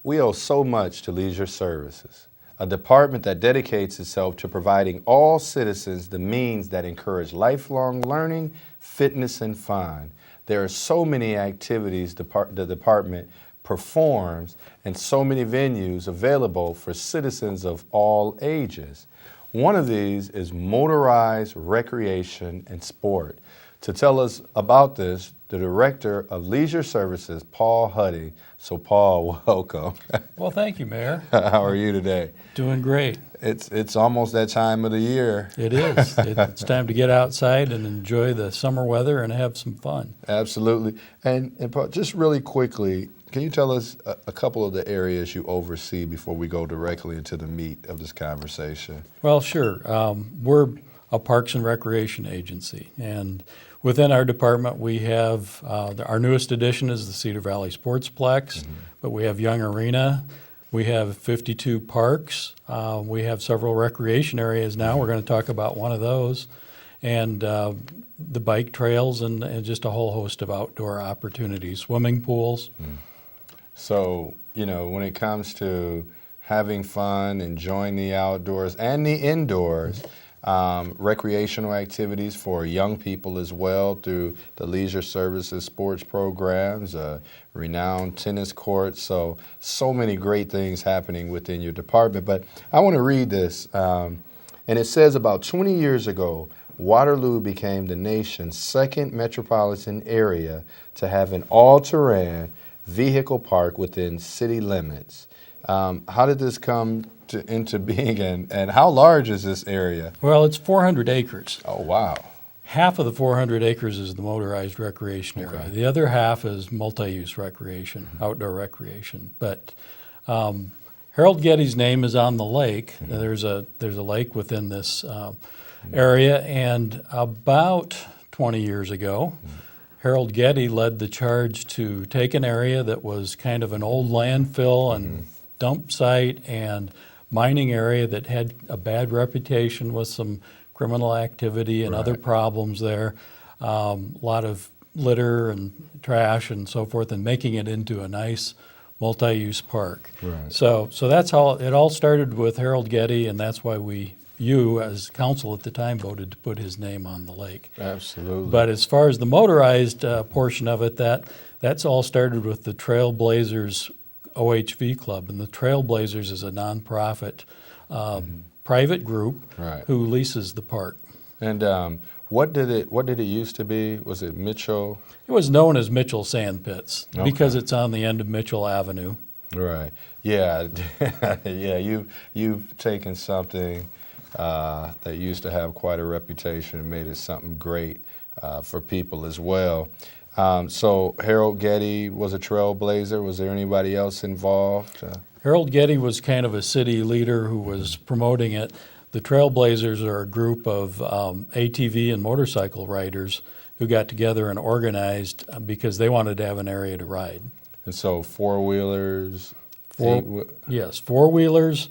We owe so much to Leisure Services, a department that dedicates itself to providing all citizens the means that encourage lifelong learning, fitness, and fun. There are so many activities the department performs and so many venues available for citizens of all ages. One of these is motorized recreation and sport. To tell us about this, the Director of Leisure Services, Paul Huddy. So Paul, welcome. Well, thank you, Mayor. How are you today? Doing great. It's almost that time of the year. It is. It's time to get outside and enjoy the summer weather and have some fun. Absolutely. And Paul, just really quickly, can you tell us a couple of the areas you oversee before we go directly into the meat of this conversation? Well, sure. We're a Parks and Recreation agency, and within our department we have, our newest addition is the Cedar Valley Sportsplex, but we have Young Arena, we have 52 parks, we have several recreation areas now. We're going to talk about one of those, and the bike trails and just a whole host of outdoor opportunities, swimming pools. So, when it comes to having fun, enjoying the outdoors and the indoors, recreational activities for young people as well through the Leisure Services sports programs, renowned tennis courts, so many great things happening within your department. But I want to read this, and it says about 20 years ago, Waterloo became the nation's second metropolitan area to have an all-terrain vehicle park within city limits. How did this come into being, and how large is this area? Well, it's 400 acres. Oh, wow. Half of the 400 acres is the motorized recreation area. Okay. The other half is multi-use recreation, outdoor recreation. But Harold Getty's name is on the lake. There's a lake within this area, and about 20 years ago, Harold Getty led the charge to take an area that was kind of an old landfill and dump site and mining area that had a bad reputation with some criminal activity and other problems there, a lot of litter and trash and so forth, and making it into a nice multi-use park. Right. So that's how it all started with Harold Getty, and that's why you as council at the time voted to put his name on the lake. Absolutely. But as far as the motorized portion of it, that's all started with the Trailblazers OHV Club, and the Trailblazers is a nonprofit private group who leases the park. And what did it used to be? Was it Mitchell? It was known as Mitchell Sand Pits because it's on the end of Mitchell Avenue. Right. Yeah. Yeah. You've taken something that used to have quite a reputation and made it something great for people as well. So Harold Getty was a trailblazer. Was there anybody else involved? Harold Getty was kind of a city leader who was promoting it. The Trailblazers are a group of ATV and motorcycle riders who got together and organized because they wanted to have an area to ride. And so four-wheelers? Yes, four-wheelers.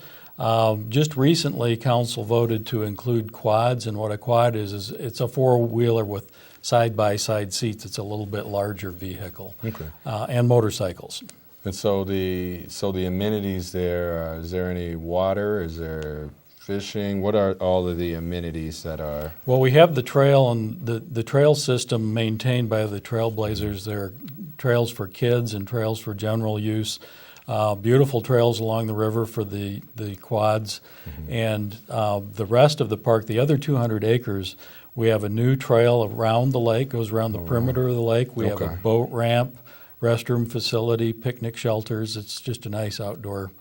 Just recently, council voted to include quads, and what a quad is it's a four-wheeler with side-by-side seats. It's a little bit larger vehicle. Okay. And motorcycles. And so the amenities there, is there any water? Is there fishing? What are all of the amenities that are? Well, we have the trail, and the trail system maintained by the Trailblazers. There are trails for kids and trails for general use. Beautiful trails along the river for the quads. And the rest of the park, the other 200 acres, we have a new trail around the lake, goes around the perimeter of the lake. We have a boat ramp, restroom facility, picnic shelters. It's just a nice outdoor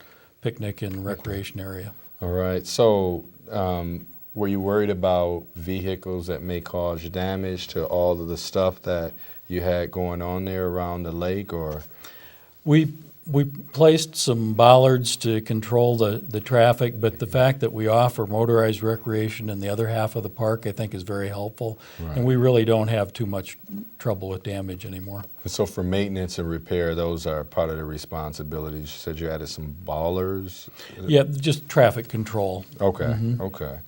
picnic and recreation area. All right. So were you worried about vehicles that may cause damage to all of the stuff that you had going on there around the lake, or? We placed some bollards to control the traffic, but the fact that we offer motorized recreation in the other half of the park, I think, is very helpful. Right. And we really don't have too much trouble with damage anymore. And so for maintenance and repair, those are part of the responsibilities. You said you added some ballers? Yeah, just traffic control. Okay, okay.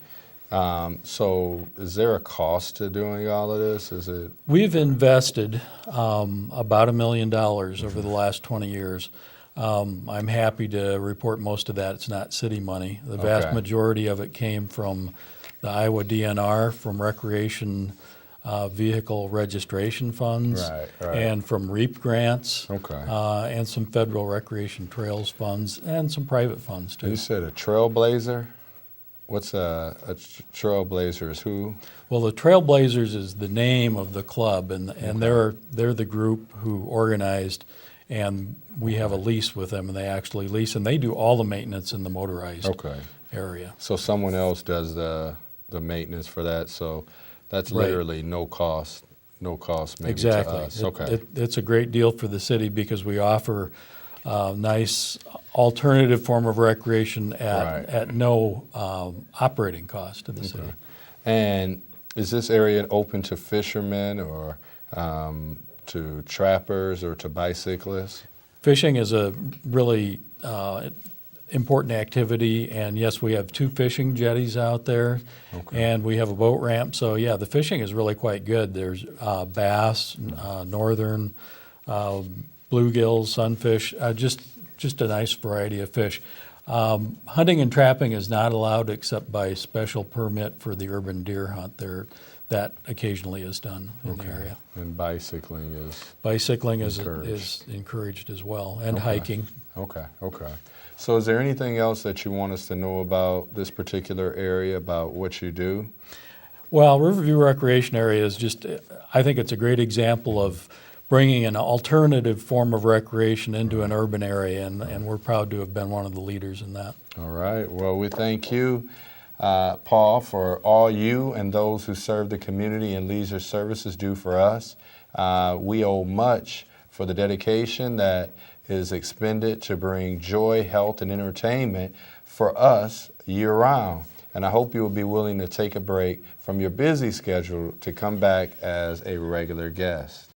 So is there a cost to doing all of this? Is it? We've invested about $1 million over the last 20 years. I'm happy to report most of that, it's not city money. The vast Okay. majority of it came from the Iowa DNR, from recreation vehicle registration funds. Right, right. And from REAP grants. Okay. And some federal recreation trails funds and some private funds You too. said a trailblazer? What's a trailblazer is who? Well, the Trailblazers is the name of the club, and they're the group who organized, and we have a lease with them, and they actually lease, and they do all the maintenance in the motorized Okay. area. So someone else does the maintenance for that, so that's Right. literally no cost maybe Exactly. to us. Okay. It's a great deal for the city because we offer a nice alternative form of recreation Right. at no operating cost to the city. And is this area open to fishermen or to trappers or to bicyclists? Fishing is a really important activity, and yes, we have 2 fishing jetties out there, Okay. and we have a boat ramp. So yeah, the fishing is really quite good. There's bass, northern, bluegills, sunfish, just a nice variety of fish. Hunting and trapping is not allowed except by special permit for the urban deer hunt. That occasionally is done in the area. And bicycling is Bicycling is Encouraged. encouraged as well, and Okay. hiking. okay. So is there anything else that you want us to know about this particular area, about what you do? Well, Riverview Recreation Area is just, I think it's a great example of bringing an alternative form of recreation into an urban area, and we're proud to have been one of the leaders in that. All right. Well, we thank you, Paul, for all you and those who serve the community and leisure services do for us. We owe much for the dedication that is expended to bring joy, health, and entertainment for us year-round. And I hope you will be willing to take a break from your busy schedule to come back as a regular guest.